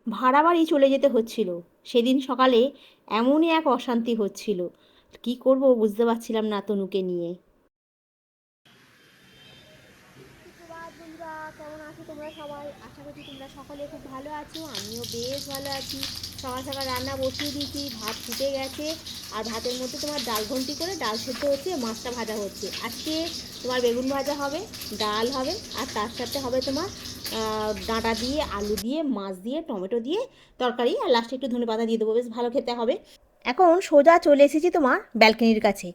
ভাড়া বাড়ি চলে যেতে হচ্ছিল। সেদিন সকালে এমনই এক অশান্তি হচ্ছিল, কি করব বুঝতে পারছিলাম না তনুকে নিয়ে। বন্ধুরা, কেমন আছো তোমরা সবাই? আশা করছি তোমরা সকলে খুব ভালো আছো, আমিও বেশ ভালো আছি। সকাল সকাল রান্না বসিয়ে দিয়েছি, ভাত ফুটে গেছে, আর ভাতের মধ্যে তোমার ডাল ঘন্টি করে ডাল সেদ্ধ হচ্ছে, মাছটা ভাজা হচ্ছে। আজকে তোমার বেগুন ভাজা হবে, ডাল হবে, আর তার সাথে হবে তোমার ডাঁটা দিয়ে, আলু দিয়ে, মাছ দিয়ে, টমেটো দিয়ে তরকারি, আর লাস্টে একটু ধনেপাতা দিয়ে দেবো, বেশ ভালো খেতে হবে। এখন সোজা চলে এসেছি তোমার ব্যালকনির কাছে।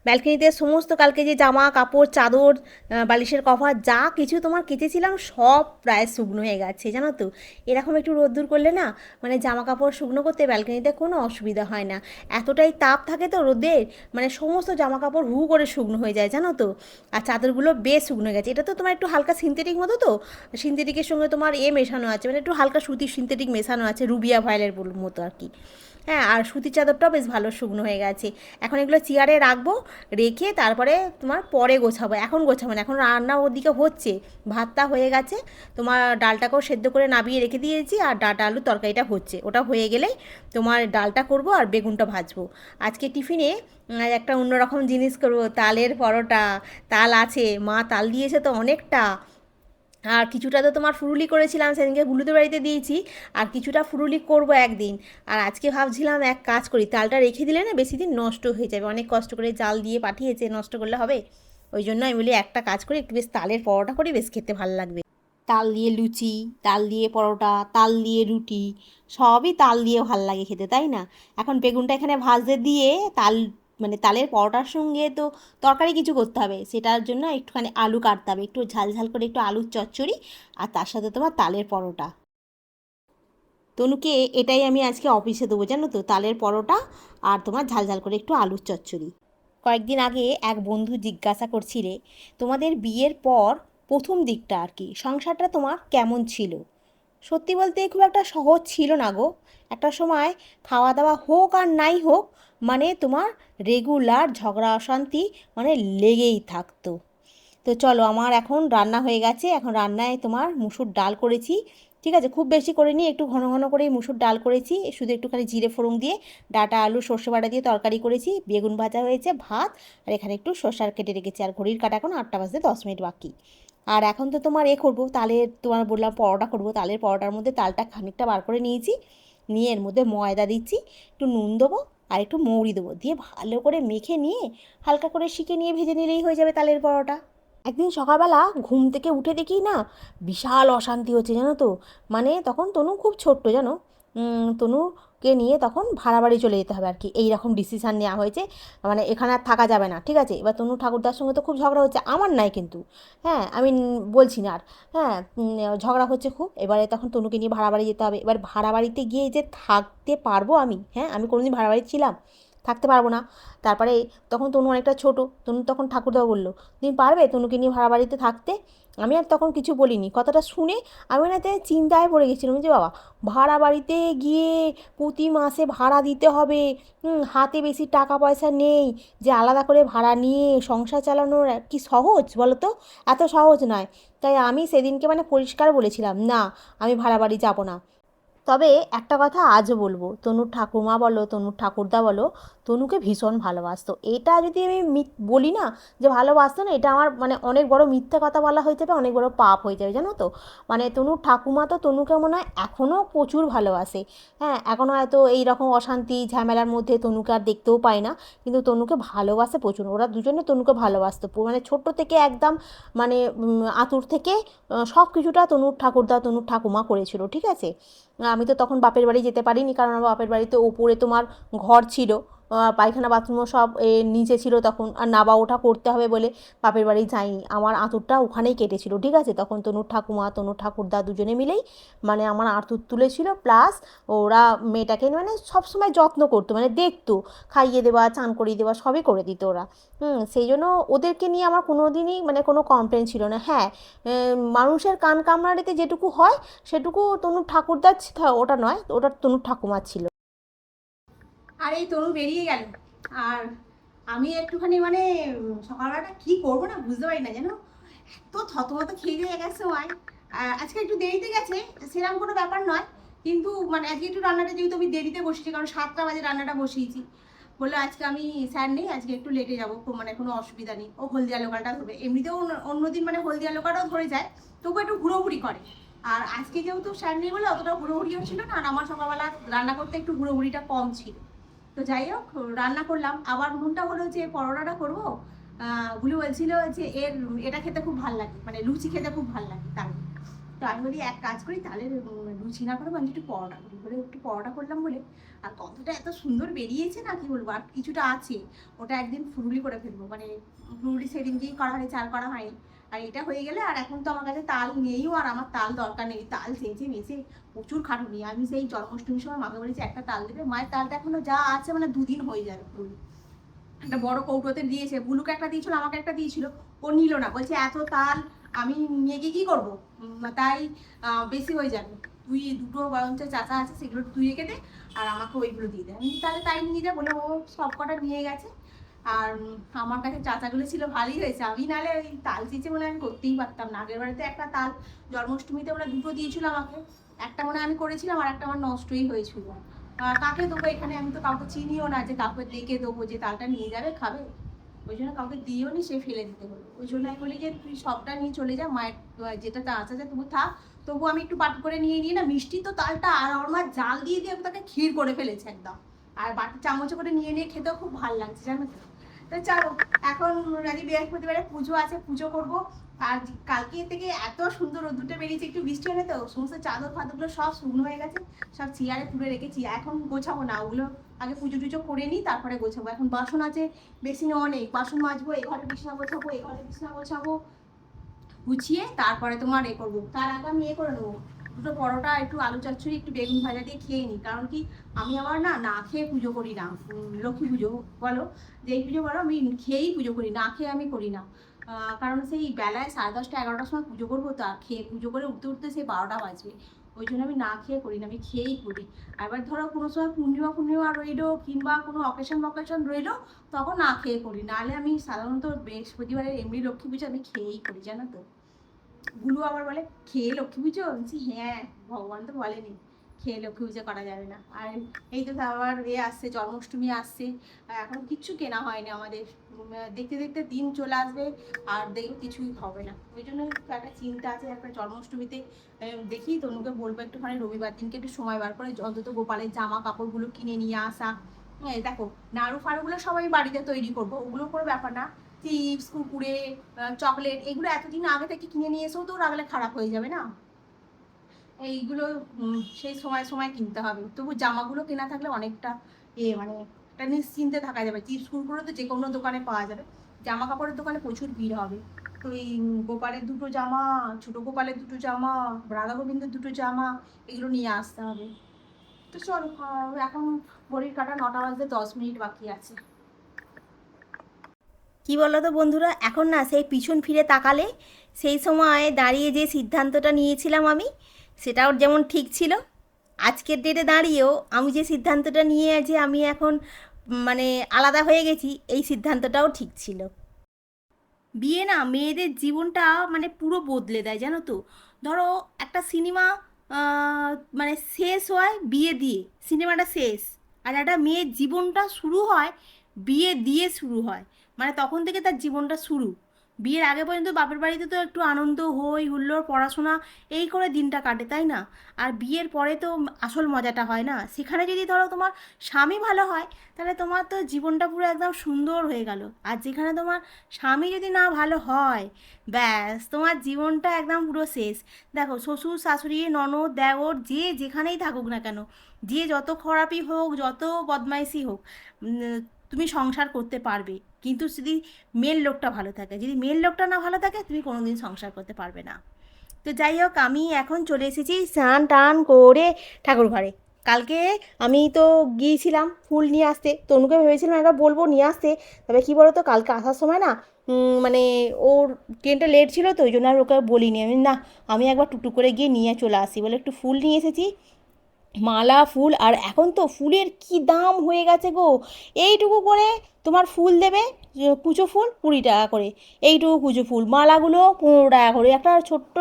ব্যালকনিতে সমস্ত কালকে যে জামা কাপড়, চাদর, বালিশের কভার যা কিছু তোমার কেচেছিলাম সব প্রায় শুকনো হয়ে গেছে, জানো তো। এরকম একটু রোদ্দুর করলে না, মানে জামা কাপড় শুকনো করতে ব্যালকনিতে কোনো অসুবিধা হয় না। এতটাই তাপ থাকে তো রোদের, মানে সমস্ত জামা কাপড় হু করে শুকনো হয়ে যায়, জানো তো। আর চাদরগুলো বেশ শুকনো হয়ে গেছে। এটা তো তোমার একটু হালকা সিনথেটিক মতো, তো সিনথেটিকের সঙ্গে তোমার মেশানো আছে, মানে একটু হালকা সুতির সিনথেটিক মেশানো আছে, রুবিয়া ভয়েলের মতো আর কি। হ্যাঁ, আর সুতির চাদরটাও বেশ ভালো শুকনো হয়ে গেছে। এখন এগুলো চেয়ারে রাখবো, রেখে তারপরে তোমার পরে গোছাবো, এখন গোছাবো না, এখন রান্না ওদিকে হচ্ছে। ভাতটা হয়ে গেছে, তোমার ডালটাকেও সেদ্ধ করে নাবিয়ে রেখে দিয়েছি, আর ডাঁটা আলুর তরকারিটা হচ্ছে। ওটা হয়ে গেলেই তোমার ডালটা করব আর বেগুনটা ভাজবো। আজকে টিফিনে একটা অন্যরকম জিনিস করব, তালের পরোটা। তাল আছে, মা তাল দিয়েছে তো অনেকটা। আর কিছুটা তো তোমার ফুরুলি করেছিলাম, সেদিনকে বুলুদের বাড়িতে দিয়েছি, আর কিছুটা ফুরুলি করব একদিন। আর আজকে ভাবছিলাম এক কাজ করি, তালটা রেখে দিলে না বেশি দিন নষ্ট হয়ে যাবে, অনেক কষ্ট করে জাল দিয়ে পাঠিয়েছে, নষ্ট করলে হবে। ওই জন্য আমি বলি একটা কাজ করি, একটু বেশ তালের পরোটা করি, বেশ খেতে ভালো লাগবে। তাল দিয়ে লুচি, তাল দিয়ে পরোটা, তাল দিয়ে রুটি, সবই তাল দিয়ে ভাল লাগে খেতে, তাই না? এখন বেগুনটা এখানে ভাজতে দিয়ে তাল, মানে তালের পরোটার সঙ্গে তো তরকারি কিছু করতে হবে, সেটার জন্য একটুখানি আলু কাটতে হবে, একটু ঝাল ঝাল করে একটু আলুর চচ্চড়ি, আর তার সাথে তোমার তালের পরোটা। তনুকে এটাই আমি আজকে অফিসে দেবো, জানো তো, তালের পরোটা আর তোমার ঝাল ঝাল করে একটু আলুর চচ্চড়ি। কয়েকদিন আগে এক বন্ধু জিজ্ঞাসা করছিলে তোমাদের বিয়ের পর প্রথম দিকটা আর কি, সংসারটা তোমার কেমন ছিল। সত্যি বলতে খুব একটা সহজ ছিল না গো। একটা সময় খাওয়া দাওয়া হোক আর নাই হোক, মানে তোমার রেগুলার ঝগড়া অশান্তি মানে লেগেই থাকতো। তো চলো, আমার এখন রান্না হয়ে গেছে, এখন রান্নায় তোমার মুসুর ডাল করেছি। ঠিক আছে, খুব বেশি করিনি, একটু ঘন ঘন করেই মুসুর ডাল করেছি, শুধু একটুখানি জিরে ফোড়ন দিয়ে, ডাঁটা আলু সর্ষে বাটা দিয়ে তরকারি করেছি, বেগুন ভাজা হয়েছে, ভাত, আর এখানে একটু শসা কেটে রেখেছি, আর ঘড়ির কাটা এখন 8টা বাজতে 10 মিনিট বাকি। আর এখন তো তোমার করবো, তালের তোমার বললাম পরোটা করবো, তালের পরোটার মধ্যে তালটা খানিকটা বার করে নিয়েছি, নিয়ে এর মধ্যে ময়দা দিচ্ছি, একটু নুন দেবো, আর একটু মৌরি দেবো, দিয়ে ভালো করে মেখে নিয়ে হালকা করে শিখে নিয়ে ভেজে নিলেই হয়ে যাবে তালের পরোটা। একদিন সকালবেলা ঘুম থেকে উঠে দেখি না, বিশাল অশান্তি হচ্ছে, জানো তো। মানে তখন তনু খুব ছোট্ট, জানো। তনুকে নিয়ে তখন ভাড়া বাড়ি চলে যেতে হবে আর কি, এই রকম ডিসিশান নেওয়া হয়েছে। মানে এখানে আর থাকা যাবে না, ঠিক আছে। এবার তনু ঠাকুরদার সঙ্গে তো খুব ঝগড়া হচ্ছে, আমার নাই কিন্তু, হ্যাঁ আমি বলছি না আর। হ্যাঁ, ঝগড়া হচ্ছে খুব, এবারে তখন তনুকে নিয়ে ভাড়া বাড়ি যেতে হবে। এবার ভাড়া বাড়িতে গিয়ে যে থাকতে পারবো আমি, হ্যাঁ আমি কোনোদিন ভাড়া বাড়ি ছিলাম, থাকতে পারবো না। তারপরে তখন তনু অনেকটা ছোটো, তনু তখন ঠাকুরদা বললো তুমি পারবে তনুকে নিয়ে ভাড়া বাড়িতে থাকতে? আমি আর তখন কিছু বলিনি, কথাটা শুনে আমি না চিন্তায় পড়ে গেছিলাম যে বাবা, ভাড়া বাড়িতে গিয়ে প্রতি মাসে ভাড়া দিতে হবে, হাতে বেশি টাকা পয়সা নেই, যে আলাদা করে ভাড়া নিয়ে সংসার চালানোর কি সহজ বলো তো? এত সহজ নয়। তাই আমি সেদিনকে মানে পরিষ্কার বলেছিলাম, না আমি ভাড়া বাড়ি যাব না। তবে একটা কথা আজও বলবো, তনুর ঠাকুমা বলো, তনুর ঠাকুরদা বলো, তনুকে ভীষণ ভালোবাসতো। এটা যদি আমি বলি না যে ভালোবাসতো না, এটা আমার মানে অনেক বড় মিথ্যে কথা বলা হয়ে যাবে, অনেক বড় পাপ হয়ে যাবে, জানো তো। মানে তনুর ঠাকুমা তো তনুকে মনে হয় এখনও প্রচুর ভালোবাসে। হ্যাঁ, এখনও হয়তো এই রকম অশান্তি ঝামেলার মধ্যে তনুকে আর দেখতেও পায় না, কিন্তু তনুকে ভালোবাসে প্রচুর, ওরা দুজনে তনুকে ভালোবাসতো, মানে ছোট্ট থেকে একদম, মানে আতুর থেকে সব কিছুটা তনুর ঠাকুরদা তনুর ঠাকুমা করেছিল, ঠিক আছে। আমি তো তখন বাপের বাড়ি যেতে পারিনি, কারণ আমার বাপের বাড়িতে ওপরে তোমার ঘর ছিল, পায়খানা বাথরুমও সব নিচে ছিল তখন, আর নাবা ওঠা করতে হবে বলে বাপের বাড়ি যাইনি, আমার আঁতুরটা ওখানেই কেটেছিল, ঠিক আছে। তখন তনুর ঠাকুমা তনুর ঠাকুরদা দুজনে মিলেই মানে আমার আঁতুর তুলেছিল, প্লাস ওরা মেয়েটাকে মানে সবসময় যত্ন করতো, মানে দেখতো, খাইয়ে দেওয়া, চান করিয়ে দেওয়া সবই করে দিত ওরা। সেই জন্য ওদেরকে নিয়ে আমার কোনো দিনই মানে কোনো কমপ্লেন ছিল না। হ্যাঁ, মানুষের কান কামড়ানিতে যেটুকু হয় সেটুকু তনুর ঠাকুরদার ওটা নয়, ওটা তনুর ঠাকুমার ছিল। আর এই তনু বেরিয়ে গেল, আর আমি একটুখানি মানে সকালবেলাটা কি করবো না বুঝতে পারি না জানো, এত থতমত খেয়ে দিয়ে এক সময়। আজকে একটু দেরিতে গেছে, সেরকম কোনো ব্যাপার নয়, কিন্তু মানে আজকে একটু রান্নাটা যেহেতু আমি দেরিতে বসেছি, কারণ 7টা বাজে রান্নাটা বসিয়েছি, বললো আজকে আমি স্যার নেই, আজকে একটু লেটে যাবো, মানে কোনো অসুবিধা নেই। ও হলদিয়া লোকালটা ধরবে, এমনিতেও অন্যদিন মানে হলদিয়া লোকালটাও ধরে যায়, তবু একটু ঘুরোঘুরি করে। আর আজকে যেহেতু স্যার নেই বলে অতটা ঘুরোঘুরিও ছিল না, আর আমার সকালবেলা রান্না করতে একটু ঘুরোঘুরিটা কম ছিল। তো যাই হোক, রান্না করলাম, আবার মনটা হলো যে পরোটাটা করবো। গুলি বলছিল যে এটা খেতে খুব ভালো লাগে, মানে লুচি খেতে খুব ভালো লাগে তার। তো আমি বলি এক কাজ করি তাহলে, লুচি না করে আমি একটু পরোটা করি বলে একটু পরোটা করলাম বলে। আর গন্ধটা এত সুন্দর বেরিয়েছে না, কি বলবো, আর কিছুটা আছে, ওটা একদিন ফুরুলি করে ফেলবো, মানে ফুরুলি সেদিনকেই করা হয়, চাল করা হয়নি। আর এটা হয়ে গেলে, আর এখন তো আমার কাছে তাল নেইও, আর আমার তাল দরকার নেই, তাল চেঁচে মেচে প্রচুর খাটুনি। আমি সেই জন্মাষ্টমীর সময় মাকে বলেছি একটা তাল দেবে, মায়ের তালটা এখনো যা আছে মানে 2 দিন হয়ে যাবে ফুরুলি। একটা বড় কৌটোতে দিয়েছে, বুলুকে একটা দিয়েছিল, আমাকে একটা দিয়েছিল, ও নিল না, বলছে এত তাল আমি নিয়ে গিয়ে কী করবো, তাই বেশি হয়ে যাবে, তুই দুটো বরঞ্চ চাচা আছে সেগুলো তুই রেখে দে, আর আমাকে ওইগুলো দিয়ে দে। আমি তাহলে তাই নিয়ে যা বলে, ও সব কটা নিয়ে গেছে। আর আমার কাছে চাচাগুলো ছিল, ভালোই হয়েছে, আমি নাহলে ওই তাল চিচে মনে আমি করতেই পারতাম না। আগের বাড়িতে একটা তাল জন্মাষ্টমীতে ওরা দুটো দিয়েছিল আমাকে, একটা মনে আমি করেছিলাম, আর একটা আমার নষ্টই হয়েছিল। কাকে দেবো এখানে, আমি তো কাউকে চিনিও না যে কাউকে ডেকে দেবো যে তালটা নিয়ে যাবে খাবে, ওই জন্য কাউকে দিও নি, সে ফেলে দিতে হলো। ওই জন্য আমি বলি যে তুই সবটা নিয়ে চলে যা, মায়ের যেটা আছে যে তবু থাক, তবু আমি একটু বাটি করে নিয়ে নিয়ে না, মিষ্টি তো তালটা, আর আমার মা জাল দিয়ে দিয়ে তাকে ক্ষীর করে ফেলেছে একদম, আর বাটি চামচে করে নিয়ে নিয়ে খেতেও খুব ভালো লাগছে জানো তো। তো চলো, এখন আজকে বৃহস্পতিবারে পুজো আছে, পুজো করবো। আর কালকে থেকে এত সুন্দর রোদ্দুরটা বেরিয়েছে, একটু বৃষ্টি হলে তো সমস্ত চাদর ফাদরগুলো সব শুকনো হয়ে গেছে, সব চেয়ারে তুলে রেখেছি, এখন গোছাবো না ওগুলো, আগে পুজো টুজো করে নিই তারপরে গোছাবো। এখন বাসন আছে বেসিনে অনেক, বাসন মাজবো, এঘরে বিছানা গোছাবো, এঘরে বিছানা গোছাবো, গুছিয়ে তারপরে তোমার করবো, তার আগে আমি করে নেবো দুটো পরোটা, একটু আলু চচ্চড়ি, একটু বেগুন ভাজা দিয়ে খেয়ে নিই। কারণ কি, আমি আবার না না খেয়ে পুজো করি না, লক্ষ্মী পুজো বলো, যেই পুজো বলো, আমি খেয়েই পুজো করি, না খেয়ে আমি করি না। কারণ সেই বেলায় 10:30 11টার সময় পুজো করবো, তা খেয়ে পুজো করে উঠতে উঠতে সেই 12টা বাজবে, ওই জন্য আমি না খেয়ে করি না, আমি খেয়েই করি। এবার ধরো কোনো সময় পূর্ণিমা পূর্ণিমা রইলো, কিংবা কোনো অকেশন ফকেশন রইলো, তখন না খেয়ে করি, নাহলে আমি সাধারণত বৃহস্পতিবারের এমনি লক্ষ্মী পুজো আমি খেয়েই করি জানো তো। গুলু আবার বলে খেয়ে লক্ষ্মী পুজো, বলছি হ্যাঁ, ভগবান তো বলেনি খেয়ে লক্ষ্মী পুজো করা যাবে না। আর এই তো আবার আসছে, জন্মাষ্টমী আসছে, এখন কিচ্ছু কেনা হয়নি আমাদের, দেখতে দেখতে দিন চলে আসবে, আর দেখবে কিছুই হবে না। ওই জন্য একটা চিন্তা আছে, একটা জন্মাষ্টমীতে দেখি তনুকে বলবো একটুখানি রবিবার দিনকে একটু সময় বার করে অন্তত গোপালের জামা কাপড়গুলো কিনে নিয়ে আসা। হ্যাঁ দেখো, নাড়ু ফাড়ুগুলো সবাই বাড়িতে তৈরি করবো, ওগুলো কোনো ব্যাপার না, চিপস কুকুরে চকলেট এগুলো এতদিন আগে থেকে কিনে নিয়ে এসেও তো রাখলে খারাপ হয়ে যাবে না, এইগুলো সেই সময় সময় কিনতে হবে। তবু জামাগুলো কেনা থাকলে অনেকটা মানে একটা নিশ্চিন্তে থাকা যাবে। চিপস কুকুরে তো যে কোনো দোকানে পাওয়া যাবে, জামা কাপড়ের দোকানে প্রচুর ভিড় হবে। তো এই গোপালের দুটো জামা, ছোট গোপালের দুটো জামা, রাধা গোবিন্দের দুটো জামা, এগুলো নিয়ে আসতে হবে। তো চলো, এখন ঘড়ির কাটা 9টা বাজতে 10 মিনিট বাকি আছে। কি বলো তো বন্ধুরা, এখন না সেই পিছন ফিরে তাকালে সেই সময় দাঁড়িয়ে যে সিদ্ধান্তটা নিয়েছিলাম আমি, সেটাও যেমন ঠিক ছিল, আজকের ডেটে দাঁড়িয়েও আমি যে সিদ্ধান্তটা নিয়ে যে আমি এখন মানে আলাদা হয়ে গেছি, এই সিদ্ধান্তটাও ঠিক ছিল। বিয়ে না মেয়েদের জীবনটা মানে পুরো বদলে দেয় জানো তো। ধরো একটা সিনেমা মানে শেষ হয় বিয়ে দিয়ে, সিনেমাটা শেষ, আর একটা মেয়ের জীবনটা শুরু হয় বিয়ে দিয়ে শুরু হয়, মানে তখন থেকে তার জীবনটা শুরু। বিয়ের আগে পর্যন্ত বাপের বাড়িতে তো একটু আনন্দ হই হুল্লোড় পড়াশোনা এই করে দিনটা কাটে, তাই না? আর বিয়ের পরে তো আসল মজাটা হয় না, সেখানে যদি ধরো তোমার স্বামী ভালো হয়, তাহলে তোমার তো জীবনটা পুরো একদম সুন্দর হয়ে গেল। আর যেখানে তোমার স্বামী যদি না ভালো হয়, ব্যাস তোমার জীবনটা একদম পুরো শেষ। দেখো, শ্বশুর শাশুড়ি ননদ দেওর যে যেখানেই থাকুক না কেন, যে যত খারাপই হোক, যত বদমাইশি হোক, তুমি সংসার করতে পারবে, কিন্তু যদি মেল লোকটা ভালো থাকে। যদি মেল লোকটা না ভালো থাকে, তুমি কোনোদিন সংসার করতে পারবে না। তো যাই হোক, আমি এখন চলে এসেছি স্নান টান করে ঠাকুর ঘরে। কালকে আমি তো গিয়েছিলাম ফুল নিয়ে আসতে, তনুকে ভেবেছিলাম একবার বলবো নিয়ে আসতে, তবে কী বলো তো, কালকে আসার সময় না মানে ওর ট্রেনটা লেট ছিল, তো ওই জন্য আর ওকে বলিনি। আমি না, আমি একবার টুকটুক করে গিয়ে নিয়ে চলে আসি বলে একটু ফুল নিয়ে এসেছি। মালা ফুল, আর এখন তো ফুলের কি দাম হয়ে গেছে গো। এইটুকু করে তোমার ফুল দেবে, কুচো ফুল 20 টাকা করে, এইটুকু কুচো ফুল মালাগুলো 15 টাকা করে। একটা ছোট্ট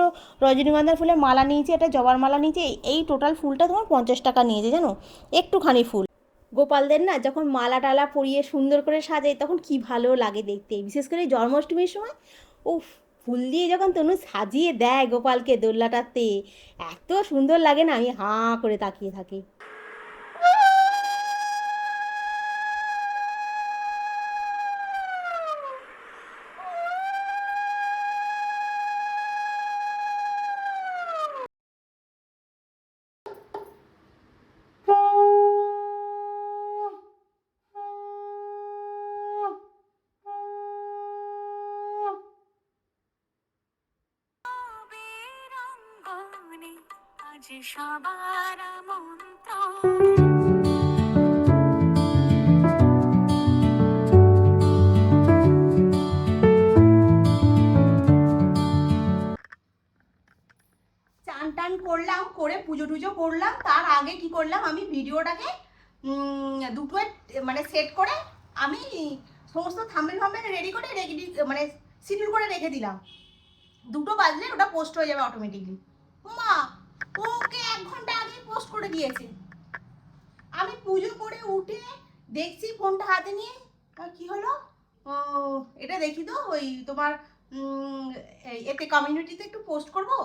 রজনীগন্ধার ফুলের মালা নিয়েছি, একটা জবার মালা নিয়েছি, এই টোটাল ফুলটা তোমার 50 টাকা নিয়েছে জানো, একটুখানি ফুল। গোপালদের না যখন মালা টালা পরিয়ে সুন্দর করে সাজাই তখন কি ভালো লাগে দেখতে, বিশেষ করে জন্মাষ্টমীর সময়। উফ, ফুল দিয়ে যখন তনু সাজিয়ে দেয় গোপালকে দোলনাটাতে, এত সুন্দর লাগে না, আমি হাঁ করে তাকিয়ে থাকি। আজ সবার মন্ত্র। চান টান করলাম, করে পুজো টুজো করলাম, তার আগে কি করলাম, আমি ভিডিওটাকে দুটো মানে সেট করে আমি সমস্ত থাম্বনেল ফাম্বনেল রেডি করে মানে শিডিউল করে রেখে দিলাম। 2টো বাজলে ওটা পোস্ট হয়ে যাবে অটোমেটিকলি। মা, ওকে 1 ঘন্টা আগে পোস্ট করে দিয়েছে। আমি পুজো করে উঠে দেখছি ফোনটা হাতে নিয়ে, কি হলো, এটা দেখি তো ওই তোমার এতে কমিউনিটিতে একটু পোস্ট করবো,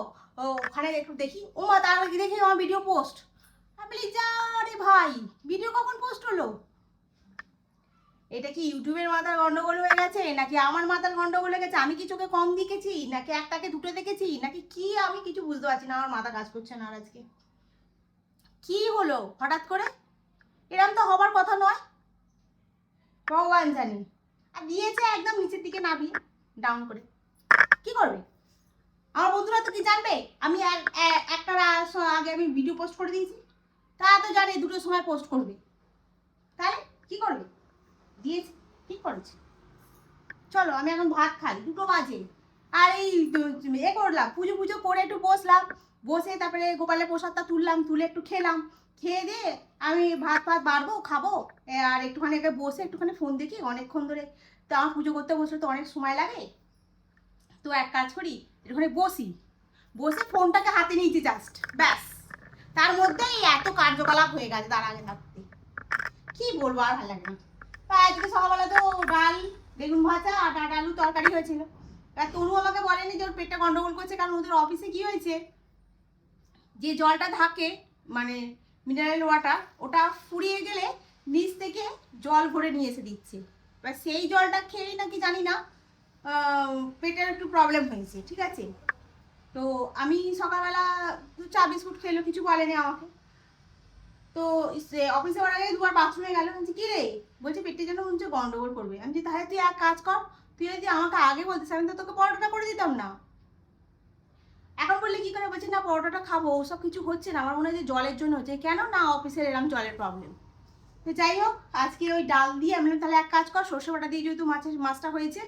ওখানে একটু দেখি। ও মা, তার আগে দেখি আমার ভিডিও পোস্ট। আমি বলি যা রে ভাই, ভিডিও কখন পোস্ট হলো? এটা কি ইউটিউবের মাথার গন্ডগোল হয়ে গেছে, নাকি আমার মাথার গন্ডগোল হয়ে গেছে? আমি কি চোখে কম দেখেছি, নাকি একটাকে দুটো দেখেছি, নাকি কি, আমি কিছু বুঝতে পারছি না। আমার মাথা কাজ করছে না আর আজকে। কি হলো হঠাৎ করে? এরম তো হবার কথা নয়, ভগবান জানি। আর দিয়েছে একদম নিচের দিকে নামিয়ে, ডাউন করে। কি করবে আমার বন্ধুরা? তো কি জানবে আমি একটা আগে আমি ভিডিও পোস্ট করে দিয়েছি? তা তো জানে 2টোর সময় পোস্ট করবে, তাহলে কি করবে? দিয়েছে, ঠিক করেছে। চলো আমি এখন ভাত খাই, 2টো বাজে। আর এই করলাম, পুজো পুজো করে একটু বসলাম, বসে তারপরে গোপালের প্রসাদটা তুললাম, তুলে একটু খেলাম, খেয়ে দিয়ে আমি ভাত ফাত বাড়বো, খাবো। আর একটুখানি বসে একটুখানি ফোন দেখি অনেকক্ষণ ধরে। তো আমার পুজো করতে বসলে তো অনেক সময় লাগে, তো এক কাজ করি, একটুখানি বসি, বসে ফোনটাকে হাতে নিয়েছি জাস্ট, ব্যাস। তার মধ্যেই এত কার্যকলাপ হয়ে গেছে তার আগে থাকতে, কি বলবো, আর ভালো লাগে না। আজকে সকালবেলা তো ডাল, বেগুন ভাজা আর ডাঁটা আলু তরকারি হয়েছিল। এবার তনু আমাকে বলেনি যে ওর পেটটা গন্ডগোল করছে, কারণ ওদের অফিসে কি হয়েছে, যে জলটা থাকে মানে মিনারেল ওয়াটার, ওটা ফুরিয়ে গেলে নিচ থেকে জল ভরে নিয়ে এসে দিচ্ছে। এবার সেই জলটা খেয়েই নাকি জানি না পেটের একটু প্রবলেম হয়েছে, ঠিক আছে। তো আমি সকালবেলা চা বিস্কুট খেলো, কিছু বলেনি আমাকে। তো অফিসে ওর আগে 2বার বাথরুমে গেল, বলছি কি রে, বলছে পেটে যেন হচ্ছে গন্ডগোল করবে। আমি বলছি তাহলে তুই এক কাজ কর, তুই যদি আমাকে আগে বলতিস আমি তো তোকে পরোটাটা করে দিতাম না। এখন বললে কি করে, বলছে না পরোটাটা খাবো, ওসব কিছু হচ্ছে না, আমার মনে হয় যে জলের জন্য হচ্ছে। কেন না, অফিসের এরকম জলের প্রবলেম। তো যাই হোক, আজকে ওই ডাল দিয়ে আমি তাহলে এক কাজ কর, সর্ষে বাটা দিয়ে যেহেতু মাছটা হয়েছে,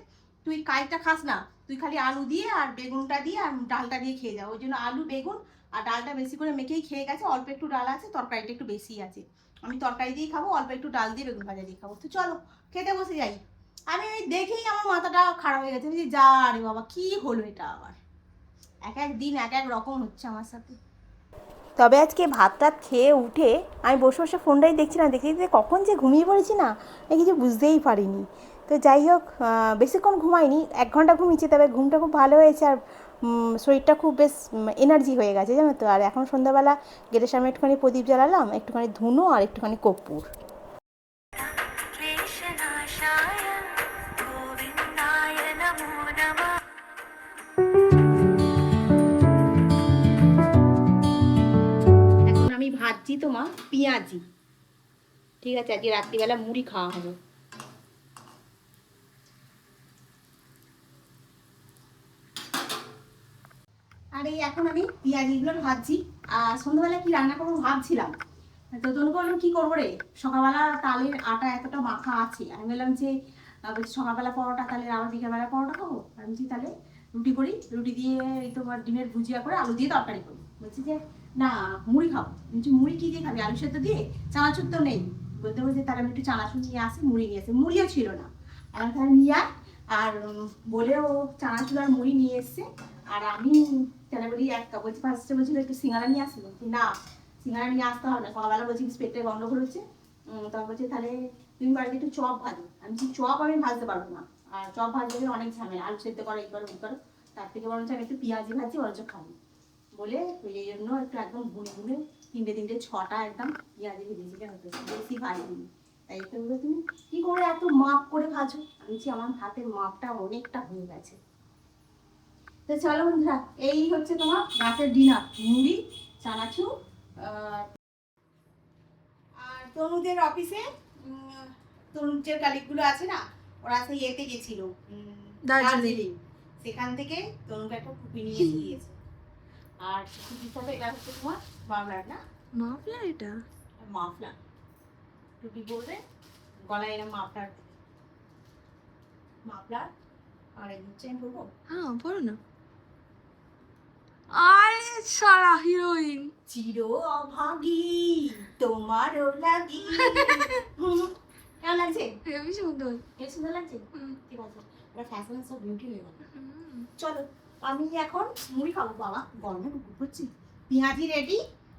তুই কাইটা খাস না, তুই খালি আলু দিয়ে আর বেগুনটা দিয়ে আর ডালটা দিয়ে খেয়ে যাও। ওই জন্য আলু বেগুন আর ডালটা বেশি করে মেখেই খেয়ে গেছে, অল্প একটু ডাল আছে, তরকারিটা একটু বেশি আছে। আমি তরকারি দিয়েই খাবো, অল্প একটু ডাল দিয়ে বেগুন ভাজা দিয়ে খাবো। তো চলো খেতে বসে যাই। আমি ওই দেখেই আমার মাথাটা খারাপ হয়ে গেছে, আমি যা রে বাবা, কি হলো এটা আবার, এক এক দিন এক এক রকম হচ্ছে আমার সাথে। তবে আজকে ভাত টাত খেয়ে উঠে আমি বসে বসে ফোনটাই দেখছিলাম, দেখতে দেখতে কখন যে ঘুমিয়ে পড়েছি না, আমি কিছু বুঝতেই পারিনি। তো যাই হোক, বেশিক্ষণ ঘুমাইনি, 1 ঘন্টা ঘুমিয়েছি, তবে ঘুমটা খুব ভালো হয়েছে। আর শরীরটা খুব বেশ এনার্জি হয়ে গেছে জানো তো। আর এখন সন্ধ্যাবেলা গেটের সামনে একটুখানি প্রদীপ জ্বালালাম, একটুখানি ধুনো আর একটুখানি কর্পূর। এখন আমি ভাজছি তোমার পেঁয়াজি, ঠিক আছে, আজকে রাত্রিবেলা মুড়ি খাওয়া হবে। আর এই এখন আমি পেঁয়াজিগুলো ভাজছি। আর সন্ধ্যাবেলা কি রান্না করবো ভাবছিলাম, তো তনু বললাম কি করবো রে, সকালবেলা তালের আটা এতটা মাখা আছে, আমি বললাম যে বলছি সকালবেলা পরোটা, তাহলে আবার বিকেলবেলা পরোটা খাবো। আমি বলছি তাহলে রুটি করি, রুটি দিয়ে এই তোমার ডিমের ভুজিয়া করে আলু দিয়ে তরকারি করি। বলছি যে না মুড়ি খাবো। বলছি মুড়ি কি দিয়ে খাবি? আলু সেদ্ধ দিয়ে? চানাচুর তো নেই। বলতে বলছে তাহলে আমি একটু চানাচুর নিয়ে আসি, মুড়ি নিয়ে আসি। মুড়িও ছিল না। আর তাহলে নিয়ে আয়। আর বলেও চানাচুর আর মুড়ি নিয়ে এসছে। আর আমি তাহলে বলি এক কাপ, বলছি ফার্স্টে বলছিল একটু সিঙ্গারা নিয়ে আসি, বলছি না সিঙ্গারা নিয়ে আসতে হবে না, সকালবেলা বলছি পেটে গন্ডগোল হচ্ছে। তখন বলছে তাহলে তুমি বাড়িতে একটু চপ ভাজো। আমি বলছি চপ আমি ভাজতে পারবো না, আর চপ ভাজতে গেলে অনেক ঝামেলা, আলু সেদ্ধ করো এই করো ওই করো, তার থেকে বরঞ্চ আমি একটু পেঁয়াজি ভাজি বরঞ্চ খাবো বলে এই জন্য একটু একদম গুনে গুনে তিনটে ছটা একদম পেঁয়াজি ভেজেছি, কেন বেশি ভাজিনি। তাই একটু বলে তুমি কি করে এত মাপ করে ভাজো? আমি বলছি আমার হাতের মাপটা অনেকটা হয়ে গেছে। তো চলো বন্ধুরা, এই হচ্ছে তোমার রাতের ডিনার, মুড়ি, চানাচুর। আর তনুদের অফিসে তনুর যে কালিকগুলো আছে না, ওরা সেই ইয়েতে গেছিল দার্জিলিং, সেখান থেকে তনুকে একটা টুপি নিয়ে দিয়েছে। আর টুপির সাথে এটা হচ্ছে তোমার মাফলার, না মাফলার, এটা মাফলার টুপি পরবে, গলায় এরকম মাফলার মাফলার। আর এই হচ্ছে আমি বলবো, হ্যাঁ বলো না। আরে সারা হিরোইন চির অভাগী তোমারও লাগি। কেমন লাগছে? হেবি সুন্দর। বেশ সুন্দর লাগছে। ঠিক আছে, এটা ফ্যাশন সব বিউটি হয়ে গেল। চলো আমি এখন মুড়ি খাবো, বাবা গরমে কুকুর করছি। পেঁয়াজি রেডি,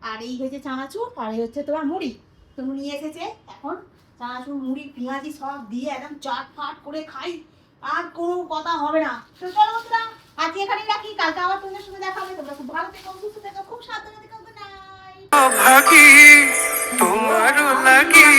আর এই হয়েছে চানাচুর, আর এই হচ্ছে তোমার মুড়ি তুমি নিয়ে এসেছে। এখন চানাচুর মুড়ি পেঁয়াজি সব দিয়ে একদম চাট ফাট করে খাই, আর কোনো কথা হবে না। তো চলো বন্ধুরা, আজকে এখানেই রাখি, কালকে আবার তোমাদের সঙ্গে দেখা হবে। তোমরা খুব ভালো থেকো, সুস্থ থেকো, খুব সাবধানে থেকো। Good night. ভাগি তোমারও লাগি।